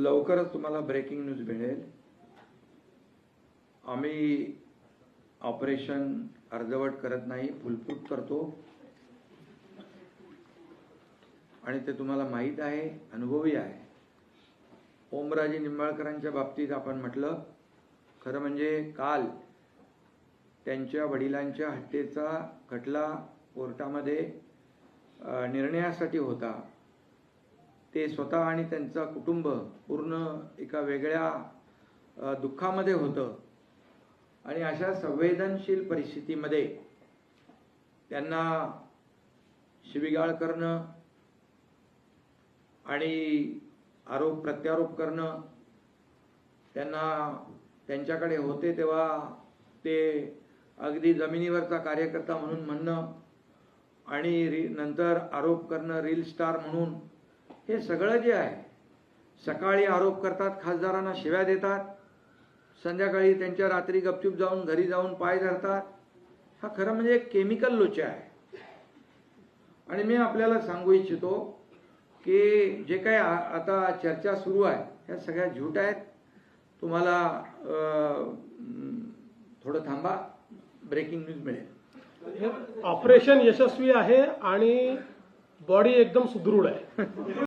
लवकरच तुम्हाला breaking news मिळेल। आम्ही ऑपरेशन अर्धवट करत नाही, फुलप्रूफ करतो आणि ते तुम्हाला माहित आहे, अनुभवी आहे। ओमराजे निंबाळकरांच्या बाबतीत आपण म्हटलं, खरं म्हणजे काल त्यांच्या वडिलांच्या हत्येचा खटला कोर्टामध्ये निर्णयासाठी होता। ते स्वतः आणि त्यांचा कुटुंब पूर्ण एका वेगळ्या दुःखामध्ये होतं आणि अशा संवेदनशील परिस्थितीमध्ये त्यांना शिवीगाळ करणं आणि आरोप प्रत्यारोप करणं, त्यांच्याकडे होते तेव्हा ते अगदी जमिनीवरचा कार्यकर्ता म्हणून म्हणणं आणि नंतर आरोप करणं रील स्टार म्हणून, हे सगळं जे आहे, सकाळी आरोप करतात, खासदारांना शिव्या देतात, संध्याकाळी त्यांच्या रात्री गपचूप जाऊन घरी जाऊन पाय धरतात। हा खरं म्हणजे एक केमिकल लोचा आहे। आणि मी आपल्याला सांगू इच्छितो की जे काही आता चर्चा सुरू आहे ह्या सगळ्या झूट आहेत। तुम्हाला थोडं थांबा, ब्रेकिंग न्यूज मिळेल। ऑपरेशन यशस्वी आहे आणि बॉडी एकदम सुदृढ आहे।